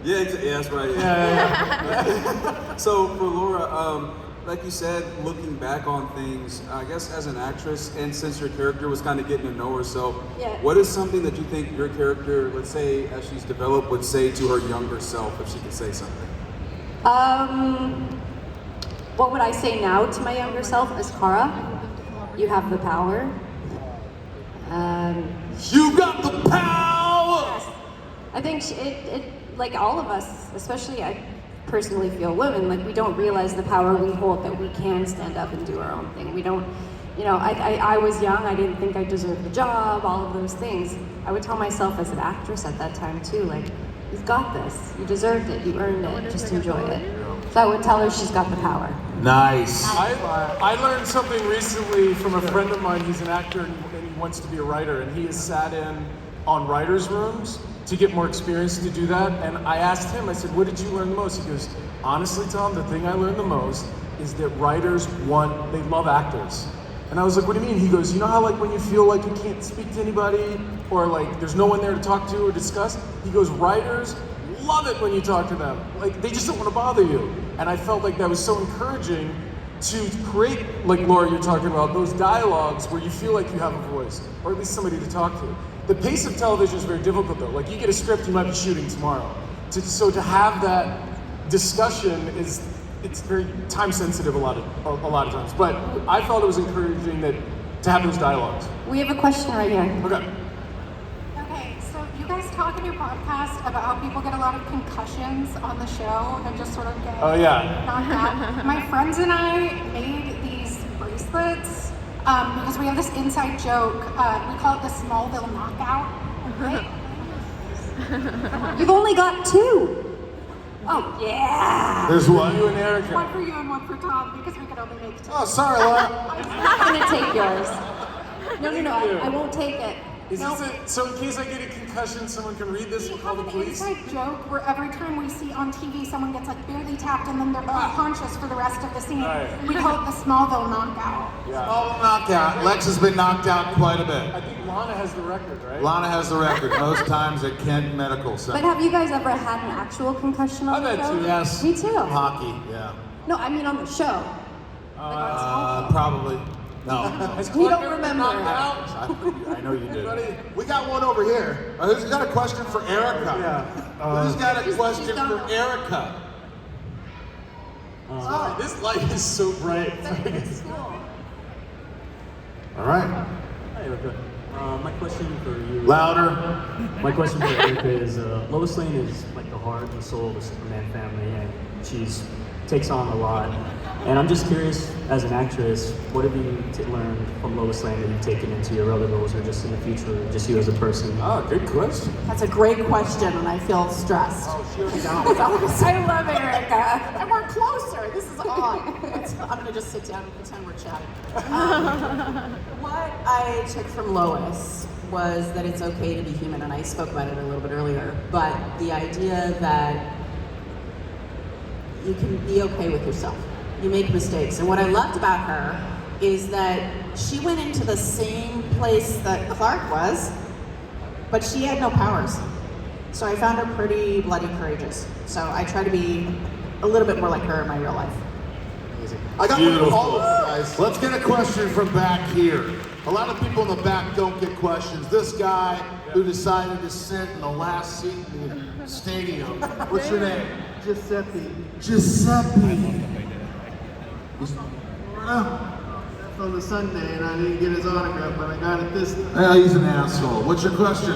Yeah, that's right. Yeah. So for Laura, like you said, looking back on things, I guess as an actress, and since your character was kind of getting to know herself, what is something that you think your character, let's say, as she's developed, would say to her younger self if she could say something? What would I say now to my younger self as Kara? You have the power. You got the power! Yes. I think it like all of us, especially I personally feel women, like we don't realize the power we hold, that we can stand up and do our own thing. We don't, I was young, I didn't think I deserved the job, all of those things. I would tell myself as an actress at that time too, like, you've got this, you deserved it, you earned it, just enjoy it. So I would tell her she's got the power. Nice. I learned something recently from a friend of mine. He's an actor and he wants to be a writer, and he has sat in on writers' rooms to get more experience to do that. And I asked him, I said, what did you learn the most? He goes, honestly, Tom, the thing I learned the most is that writers they love actors. And I was like, what do you mean? He goes, you know how like when you feel like you can't speak to anybody or like there's no one there to talk to or discuss? He goes, writers love it when you talk to them. Like they just don't want to bother you. And I felt like that was so encouraging to create, like Laura, you're talking about, those dialogues where you feel like you have a voice, or at least somebody to talk to. The pace of television is very difficult though. Like you get a script, you might be shooting tomorrow. So to have that discussion it's very time sensitive a lot of times. But I felt it was encouraging to have those dialogues. We have a question right here. Okay, so you guys talk in your podcast about how people get a lot of concussions on the show and just sort of get knocked out. My friends and I made these bracelets because we have this inside joke. We call it the Smallville knockout. Right? You've only got two. Oh, yeah. There's one. You and Erica. One for you and one for Tom because we could only make two. Oh, sorry, Laura. I'm not gonna take yours. No, I won't take it. So in case I get a concussion, someone can read this and call the police? We have an inside joke where every time we see on TV someone gets like barely tapped and then they're unconscious for the rest of the scene, we call it the Smallville knockout. Yeah. Smallville knockout. Lex has been knocked out quite a bit. I think Lana has the record, right? Lana has the record, most times at Kent Medical Center. But have you guys ever had an actual concussion on the show? too. Yes. Me too. Hockey, yeah. No, I mean on the show. Probably. No. We don't remember. I know you did. We got one over here. Who's got a question for Erica? Yeah. Who's got a question for Erica? This light is so bright. It's cool. All right. Hi, Erica. My question for you. Louder. My question for Erica is: Lois Lane is like the heart and soul of the Superman family, and she's takes on a lot. And I'm just curious, as an actress, what have you learned from Lois Lane that you've taken into your other roles, or just in the future, or just you as a person? Oh, good question. That's a great question, and I feel stressed. I love Erica. And we're closer. This is odd. I'm going to just sit down and pretend we're chatting. What I took from Lois was that it's okay to be human, and I spoke about it a little bit earlier, but the idea that you can be okay with yourself. You make mistakes. And what I loved about her is that she went into the same place that Clark was, but she had no powers. So I found her pretty bloody courageous. So I try to be a little bit more like her in my real life. I got one for all of you guys. Let's get a question from back here. A lot of people in the back don't get questions. This guy who decided to sit in the last seat in the stadium. What's your name? Giuseppe. Giuseppe. That's on the Sunday, and I didn't get his autograph, but I got it this time. Yeah, he's an asshole. What's your question?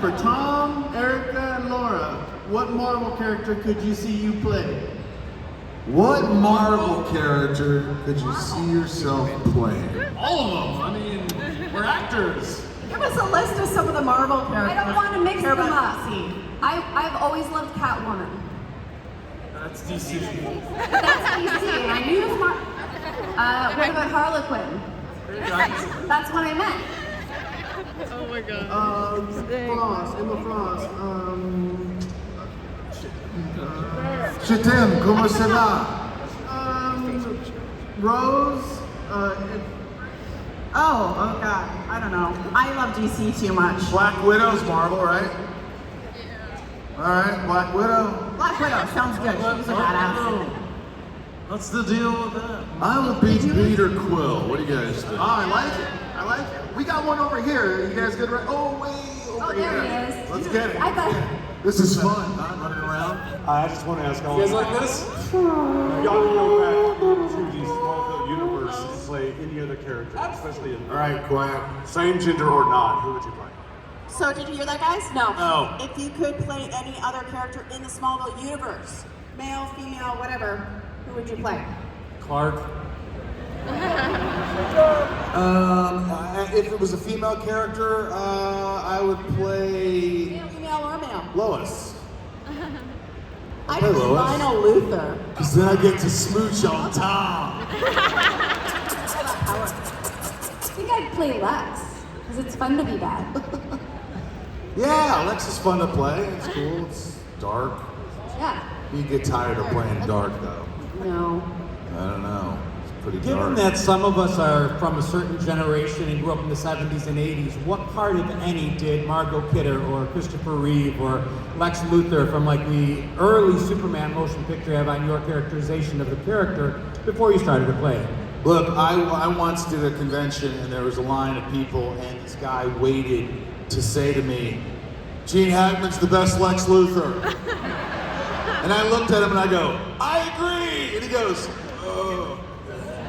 For Tom, Erica, and Laura, what Marvel character could you see you play? What Marvel character could you see yourself playing? All of them. I mean, we're actors. Give us a list of some of the Marvel characters. I don't want to mix Care them about up. DC. I've always loved Catwoman. That's DC. That's DC, and I knew it was what about Harlequin? That's what I meant. Oh my god. Frost, Emma Frost. Je t'aime, comment ça va? Rose. Oh God, I don't know. I love DC too much. Black Widow's Marvel, right? All right, Black Widow. Black Widow sounds good. She's a badass. What's the deal with that? I would be Peter Quill. What do you guys think? Oh, I like it. I like it. We got one over here. You guys good? Oh, way over here. There he is. Let's get it. I thought. This is fun, huh? Running around. I just want to ask all You guys like this? y'all go back to the Smallville universe and play any other character, especially in All right, quiet. same gender or not. Who would you play? So did you hear that, guys? No. No. If you could play any other character in the Smallville universe, male, female, whatever, who would you play? Clark. If it was a female character, I would play Female or male? Lois. I'd play play Lois. Lionel Luthor. Because then I get to smooch on Tom. I think I'd play Lex, because it's fun to be bad. Yeah, Lex is fun to play. It's cool. It's dark. Yeah. You get tired of playing dark, though. No. I don't know. It's pretty Given dark. that some of us are from a certain generation and grew up in the 70s and 80s, what part, if any, did Margot Kidder or Christopher Reeve or Lex Luthor from like the early Superman motion picture have on your characterization of the character before you started to play it? Look, I once did a convention and there was a line of people and this guy waited to say to me, Gene Hackman's the best Lex Luthor. And I looked at him and I go, I agree! And he goes, oh.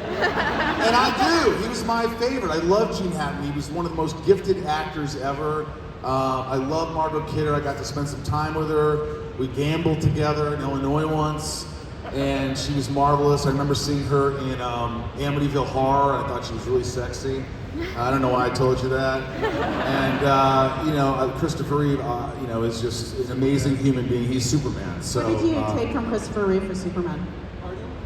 And I do. He was my favorite. I love Gene Hackman. He was one of the most gifted actors ever. I love Margot Kidder. I got to spend some time with her. We gambled together in Illinois once. And she was marvelous. I remember seeing her in Amityville Horror. I thought she was really sexy. I don't know why I told you that. And Christopher Reeve, is just an amazing human being. He's Superman. So. What did you take from Christopher Reeve for Superman?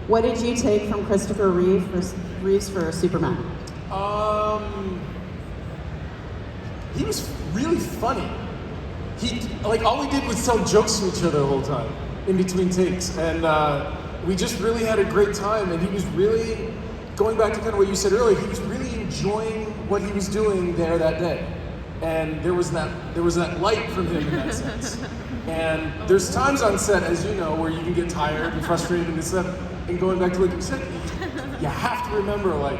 What did you take from Christopher Reeve for Superman? He was really funny. All we did was tell jokes to each other the whole time in between takes, and we just really had a great time. And he was really, going back to kind of what you said earlier, he was really enjoying what he was doing there that day. And there was that light from him in that sense. And there's times on set, as you know, where you can get tired and frustrated and stuff. And going back to what you said, you have to remember, you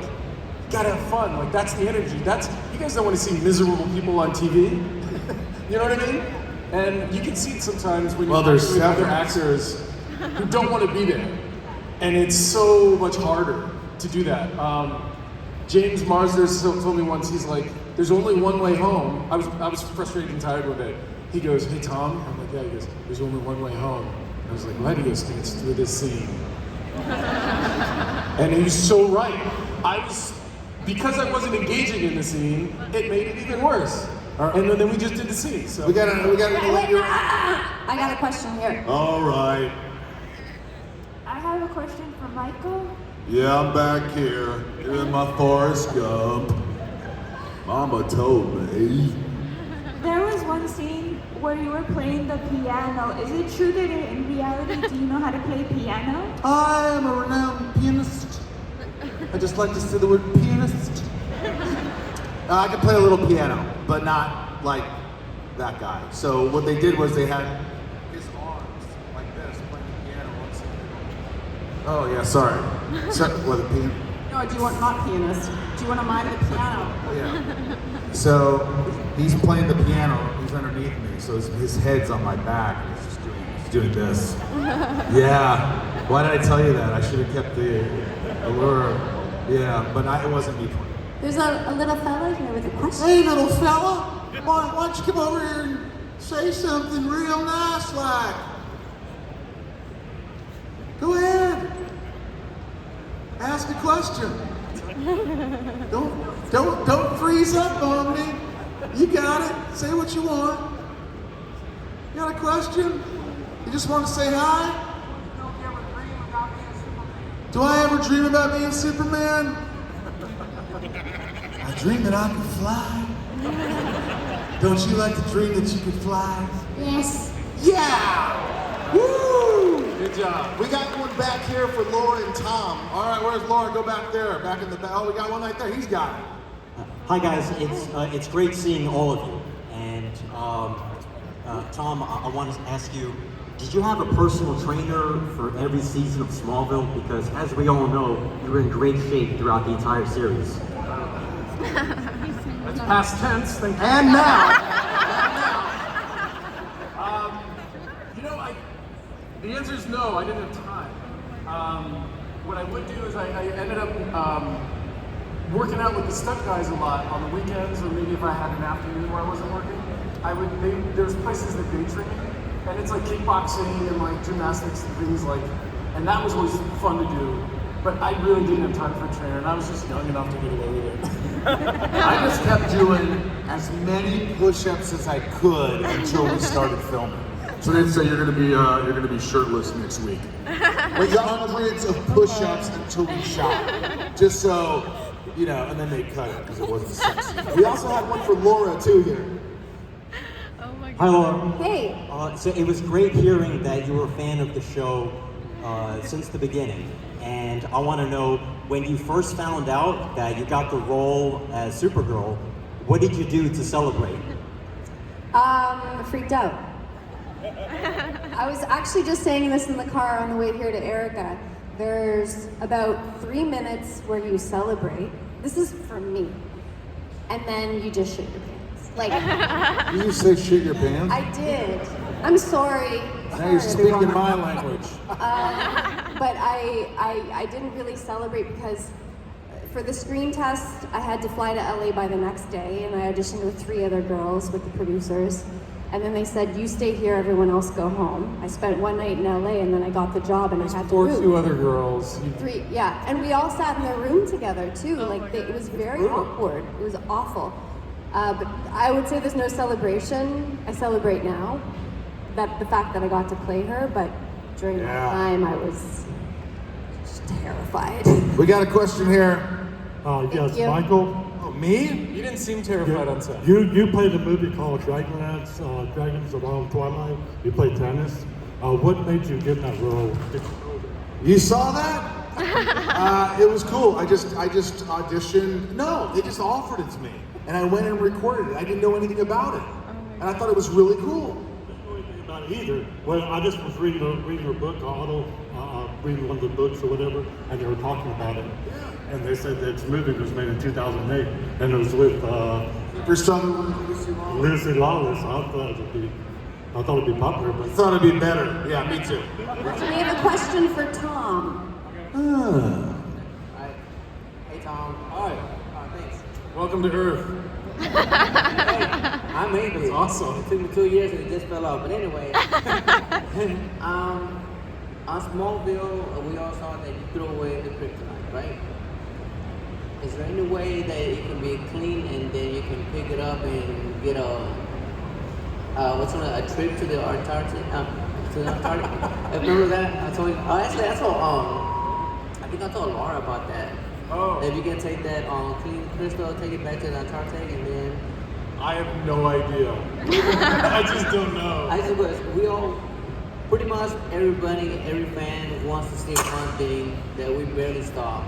gotta have fun. That's the energy. You guys don't want to see miserable people on TV. You know what I mean? And you can see it sometimes when you're there's with other actors who don't want to be there. And it's so much harder to do that. James Marsden told me once, he's like, there's only one way home. I was frustrated and tired one day. He goes, hey Tom. I'm like, yeah. He goes, there's only one way home. I was like, what? He goes, it's through this scene. And he was so right. Because I wasn't engaging in the scene, it made it even worse. And then we just did the scene. So We gotta let you. I got a question here. All right. I have a question for Michael. Yeah, I'm back here doing my Forrest Gump. Mama told me. There was one scene where you were playing the piano. Is it true that in reality, do you know how to play piano? I am a renowned pianist. I just like to say the word pianist. I can play a little piano, but not like that guy. So what they did was they had his arms like this playing the piano. Oh yeah, sorry. What the piano? No, do you want not pianist? Do you want to mime the piano? Yeah. So he's playing the piano. He's underneath me, so his head's on my back. And he's just doing this. Yeah. Why did I tell you that? I should have kept the allure. Yeah, but it wasn't me. There's a little fella here with a question. Hey, little fella, why don't you come over here and say something real nice, like? Go ahead. Ask a question. Don't freeze up on me. You got it. Say what you want. You got a question? You just want to say hi? Do I ever dream about being Superman? I dream that I could fly. Don't you like to dream that you could fly? Yes. Yeah! Woo! good job. We got one back here for Laura and Tom. All right, where's Laura? Go back there. Back in the back. Oh, we got one right there. He's got it. Hi guys, it's great seeing all of you, and Tom, I want to ask you, did you have a personal trainer for every season of Smallville? Because as we all know, you were in great shape throughout the entire series. That's past tense, thank you. And now. The answer is no, I didn't have time. What I would do is I ended up working out with the stunt guys a lot on the weekends, or maybe if I had an afternoon where I wasn't working. There's places that they train, and it's like kickboxing and like gymnastics and things like, and that was always fun to do. But I really didn't have time for a trainer, and I was just young enough to get away with it. I just kept doing as many push-ups as I could until we started filming. So they'd say you're gonna be shirtless next week. With hundreds of push-ups until we shot, just so you know, and then they cut it because it wasn't sexy. We also had one for Laura too here. Oh my God. Hi, Laura. Hey. So it was great hearing that you were a fan of the show since the beginning. And I want to know, when you first found out that you got the role as Supergirl, what did you do to celebrate? Freaked out. I was actually just saying this in the car on the way here to Erica. There's about 3 minutes where you celebrate. This is for me. And then you just shit your pants. Like, Did you say shit your pants? I did. I'm sorry. Now you're speaking my language. But I didn't really celebrate because for the screen test, I had to fly to LA by the next day, and I auditioned with 3 other girls with the producers. And then they said, you stay here, everyone else go home. I spent 1 night in LA, and then I got the job, and I had to move. 2 other girls. 3, yeah. And we all sat in their room together, too. It was very awkward. It was awful. But I would say there's no celebration. I celebrate now. The fact that I got to play her, but during that time, I was just terrified. We got a question here. Yes, you. Michael. Oh, me? You didn't seem terrified on set. You played a movie called Dragons Around Twilight. You played tennis. What made you get that role? You saw that? It was cool. I just auditioned. No, they just offered it to me, and I went and recorded it. I didn't know anything about it, and I thought it was really cool. About either. Well, I just was reading a book, reading one of the books or whatever, and they were talking about it. And they said that this movie was made in 2008, and it was with Lucy Lawless. I thought it'd be popular, but I thought it'd be better. Yeah, me too. We have a question for Tom. Hey Tom. Hi. Thanks. Welcome to Earth. I made it. That's awesome. It took me 2 years and it just fell off. But anyway, on Smallville, we all saw that you threw away the Kryptonite, right? Is there any way that it can be clean and then you can pick it up and get a trip to the Antarctic? Remember that? I told you. Actually, I think I told Laura about that. Oh. If you can take that clean crystal, take it back to the Antarctic, and then. I have no idea. I just don't know. We all, pretty much everybody, every fan wants to see one thing that we barely stop.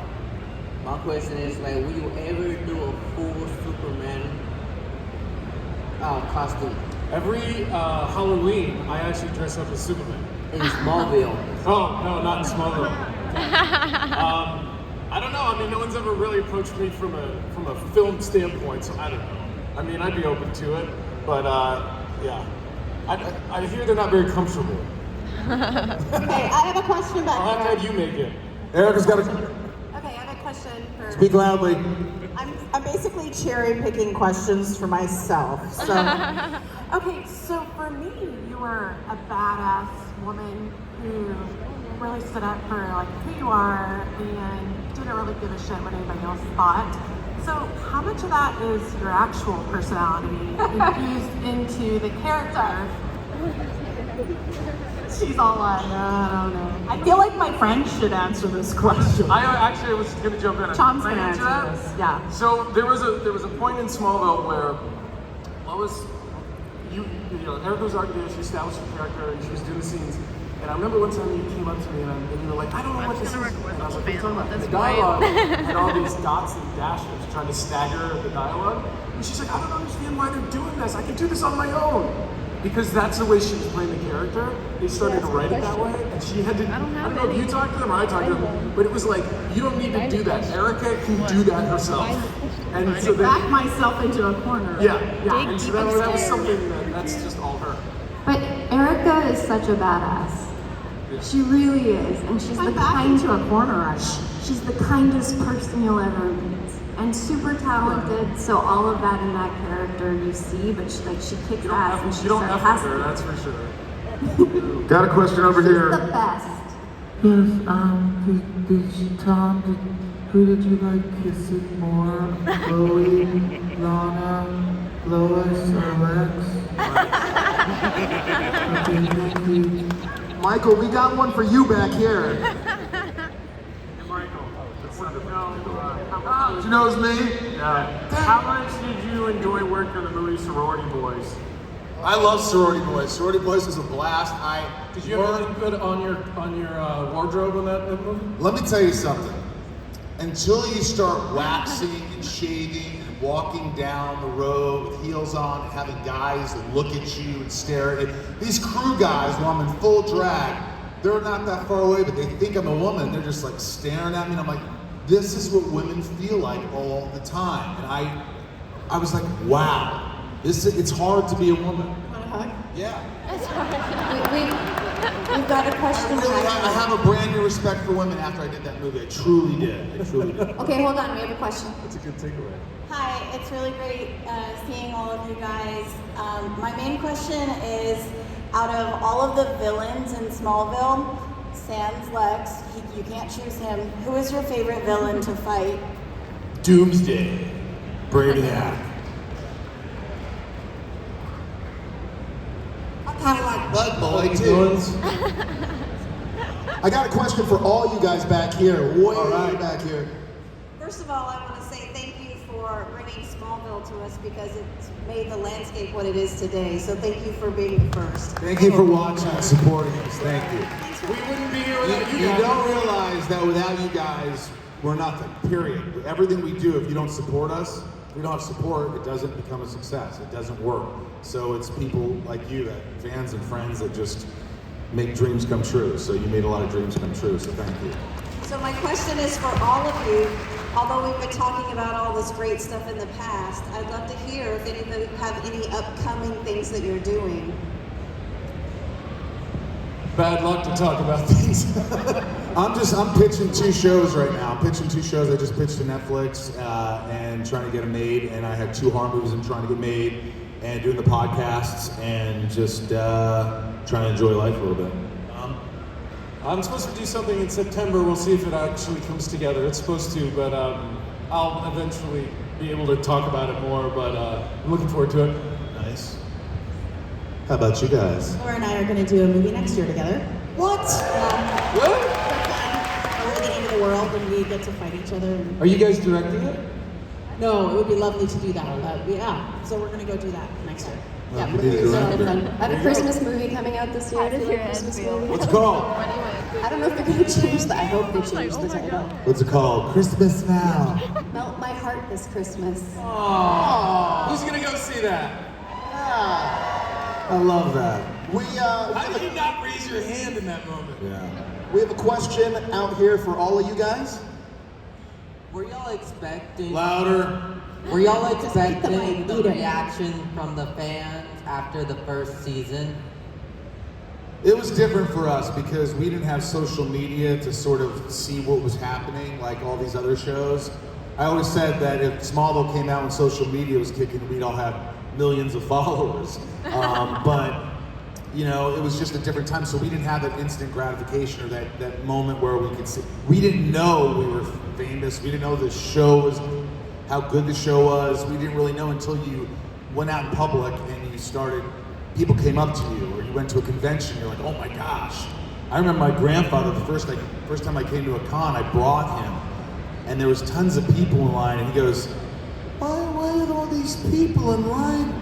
My question is, will you ever do a full Superman costume? Every Halloween, I actually dress up as Superman. In Smallville. Oh, no, not in Smallville. I don't know. I mean, no one's ever really approached me from a film standpoint, so I don't know. I mean, I'd be open to it, but yeah. I hear they're not very comfortable. Okay, I have a question back I'll have you make it. Erica's got a. Okay, I have a question for. Speak loudly. I'm basically cherry picking questions for myself. So, Okay, so for me, you were a badass woman who really stood up for who you are and didn't really give a shit what anybody else thought. So how much of that is your actual personality infused into the character? She's all like, I don't know. I feel like my friend should answer this question. I actually was going to jump in. Tom's Can I going to answer this. Yeah. So there was a point in Smallville where Lois, Erica was already there. She established her character and she was doing the scenes. And I remember one time you came up to me and you were like, I don't know what this is. And I was like, what are you talking about? And the dialogue had all these dots and dashes trying to stagger the dialogue. And she's like, I don't understand why they're doing this. I can do this on my own. because that's the way she was playing the character. They started to write it that way, and she had to. I don't know if you talked to them or I talked to them, but it was like, you don't need to do that. Erica can do that herself. And so back myself into a corner. Yeah. And so that was something that's just all her. But Erica is such a badass. She really is, and she's the kindest into a corner. She's the kindest person you'll ever meet, and super talented. So all of that in that character you see, but she kicks ass and she's You don't F with her, sarcastic. that's for sure. Got a question over here. The best. Yes, Tom, who did you like kissing more? Chloe, Lana, Lois, or Lex? Okay, thank you. Michael, we got one for you back here. She knows me? Yeah. How much did you enjoy working on the movie Sorority Boys? I love Sorority Boys. Sorority Boys was a blast. Did you have anything good on your wardrobe in that movie? Let me tell you something. Until you start waxing and shaving and walking down the road with heels on and having guys look at you and stare at you. These crew guys, while I'm in full drag, they're not that far away, but they think I'm a woman. They're just like staring at me, and I'm like, this is what women feel like all the time. And I was like, wow, it's hard to be a woman. Want a hug? Yeah. We've got a question. I have a brand new respect for women after I did that movie. I truly did. Okay, hold on. We have a question. That's a good takeaway. Hi, it's really great seeing all of you guys. My main question is, out of all of the villains in Smallville, sans Lex, you can't choose him. Who is your favorite villain to fight? Doomsday. Brainiac. I kind of like Bug Boy too. I got a question for all you guys back here, way back here. First of all, I want to say thank you for bringing Smallville to us because it's made the landscape what it is today. So thank you for being the first. Thank you for watching and supporting us. Thank you. We wouldn't be here without you You guys. don't realize that without you guys, we're nothing, period. Everything we do, if you don't support us, if we don't have support, it doesn't become a success. It doesn't work. So it's people like you, that fans and friends that just make dreams come true. So you made a lot of dreams come true, so thank you. So my question is for all of you. Although we've been talking about all this great stuff in the past, I'd love to hear if anybody have any upcoming things that you're doing. Bad luck to talk about things. I'm pitching 2 shows right now. I'm pitching 2 shows I just pitched to Netflix and trying to get them made. And I have 2 horror movies I'm trying to get made and doing the podcasts and just trying to enjoy life a little bit. I'm supposed to do something in September. We'll see if it actually comes together. It's supposed to, but I'll eventually be able to talk about it more, but I'm looking forward to it. Nice. How about you guys? Laura and I are going to do a movie next year together. What? Really? Over the end of the world, and we get to fight each other. Are you guys directing it? No, it would be lovely to do that. Yeah, so we're going to go do that next year. Well, Yeah, you need to direct it. I have a Christmas movie coming out this year. How does Do you your like head Christmas feel? movies? What's it called? I don't know if they're going to change that. I hope they change the title. What's it called? Christmas Now. Melt My Heart This Christmas. Aww. Who's gonna go see that? I love that. How did you not raise your hand in that moment? Yeah. We have a question out here for all of you guys. Were y'all expecting? Louder. Were y'all expecting the reaction from the fans after the first season? It was different for us because we didn't have social media to sort of see what was happening like all these other shows. I always said that if Smallville came out when social media was kicking, we'd all have millions of followers. But, you know, it was just a different time, so we didn't have that instant gratification or that moment where we could see. We didn't know we were famous. We didn't know the show was, how good the show was. We didn't really know until you went out in public and you started, people came up to you, or you went to a convention, you're like, oh my gosh. I remember my grandfather, the first time I came to a con, I brought him, and there was tons of people in line, and he goes, why are all these people in line?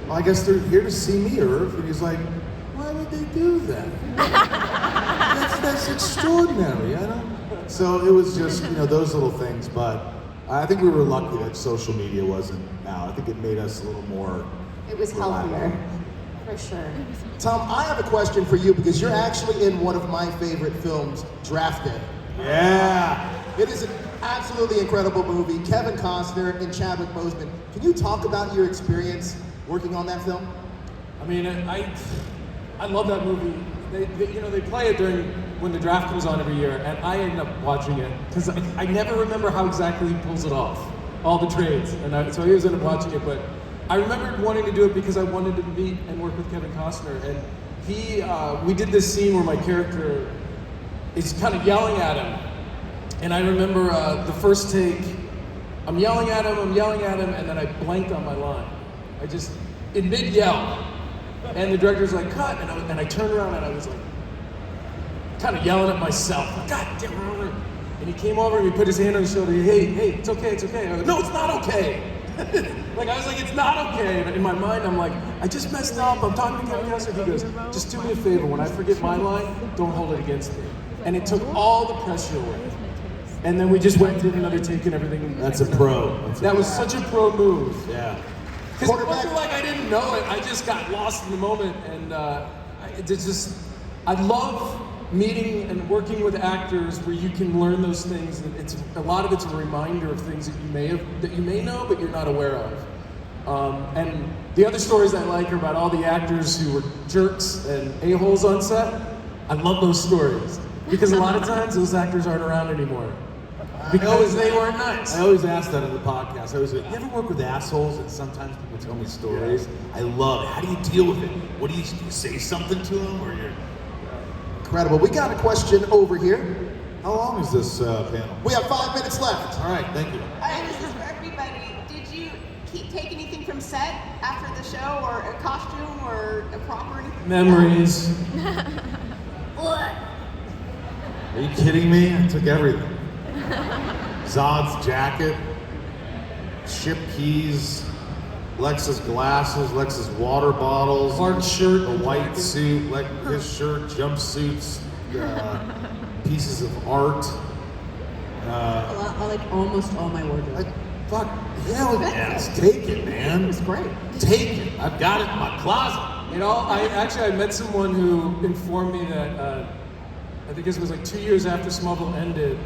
Well, I guess they're here to see me, Irv. And he's like, why would they do that? That's extraordinary, I don't. So it was just, you know, those little things, but I think we were lucky that social media wasn't out. I think it made us a little more. It was healthier. For sure. Tom, I have a question for you because you're actually in one of my favorite films, Draft Day. Yeah. It is an absolutely incredible movie. Kevin Costner and Chadwick Boseman. Can you talk about your experience working on that film? I mean, I love that movie. They play it during when the draft comes on every year, and I end up watching it because I never remember how exactly he pulls it off, all the trades, and so I always end up watching it. But I remember wanting to do it because I wanted to meet and work with Kevin Costner, and we did this scene where my character is kind of yelling at him, and I remember the first take, I'm yelling at him, and then I blanked on my line. I just, in mid-yell, and the director's like, cut, and I turned around and I was like, kind of yelling at myself, God damn it. And he came over and he put his hand on his shoulder, hey, it's okay. I was like, no, it's not okay. I was like, it's not okay. And in my mind, I'm like, I just messed up, I'm talking to Kevin Costner. He goes, just do me a favor, when I forget my line, don't hold it against me. And it took all the pressure away. And then we just went and did another take and everything. That's a pro. That was such a pro move. Yeah. Because it wasn't like I didn't know it, I just got lost in the moment, and I love meeting and working with actors where you can learn those things, and a lot of it's a reminder of things that you may know but you're not aware of. And the other stories I like are about all the actors who were jerks and a-holes on set. I love those stories because a lot of times those actors aren't around anymore. Because they weren't nice. I always ask that in the podcast. I always go, you ever work with assholes? And sometimes people tell me stories. Yeah. I love it. How do you deal with it? What do you say something to them, or you're incredible? We got a question over here. How long is this panel? We have 5 minutes left. All right, thank you. This is for everybody. Did you take anything from set after the show, or a costume, or a prop, or anything? Memories. What? Are you kidding me? I took everything. Zod's jacket, ship keys, Lex's glasses, Lex's water bottles, Mark's shirt, a white suit, his shirt, jumpsuits, pieces of art. I like almost all my wardrobe. Fuck, hell yes, take it, man. It's great. Take it. I've got it in my closet. You know, I met someone who informed me that I think it was like 2 years after Smallville ended,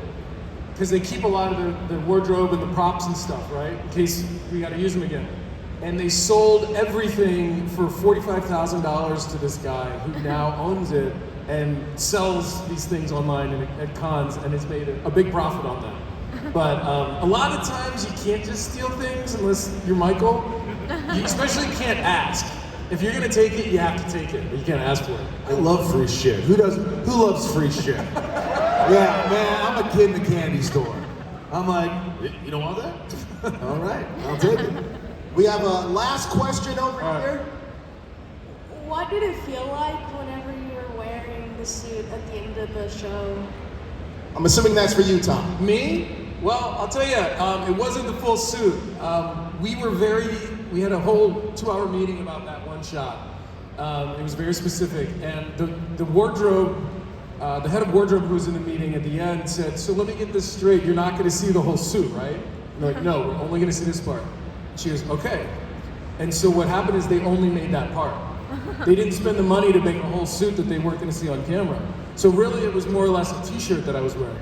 because they keep a lot of their wardrobe and the props and stuff, right? In case we got to use them again. And they sold everything for $45,000 to this guy who now owns it and sells these things online at cons and has made a big profit on them. But a lot of times you can't just steal things unless you're Michael. You especially can't ask. If you're gonna take it, you have to take it, but you can't ask for it. I love free shit. Who loves free shit? Yeah, man, I'm a kid in the candy store. I'm like, you don't want that? All right, I'll take it. We have a last question over here. What did it feel like whenever you were wearing the suit at the end of the show? I'm assuming that's for you, Tom. Me? Well, I'll tell you, it wasn't the full suit. We had a whole 2-hour meeting about that one shot. It was very specific, and the wardrobe, the head of wardrobe who was in the meeting at the end said, so let me get this straight, you're not gonna see the whole suit, right? I'm like, no, we're only gonna see this part. She goes, okay. And so what happened is they only made that part. They didn't spend the money to make a whole suit that they weren't gonna see on camera. So really it was more or less a t-shirt that I was wearing.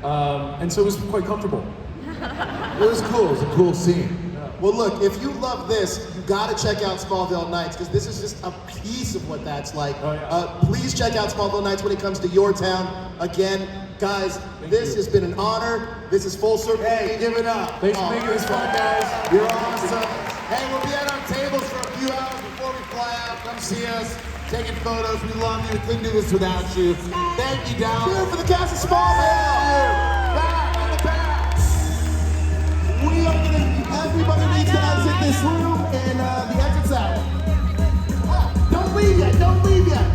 And so it was quite comfortable. It was cool, it was a cool scene. Well, look, if you love this, you gotta check out Smallville Nights, because this is just a piece of what that's like. Oh, yeah. Please check out Smallville Nights when it comes to your town. Again, guys, this has been an honor. This is full circle. Hey, give it up. Thanks for making this fun, guys. You're awesome. Hey, we'll be at our tables for a few hours before we fly out. Come see us, taking photos. We love you. We couldn't do this without you. Thank you, Dallas. Cheer for the cast of Smallville. Back on the back. We are gonna. Everybody needs to exit this room, and the exit's out. Don't leave yet. Don't leave yet.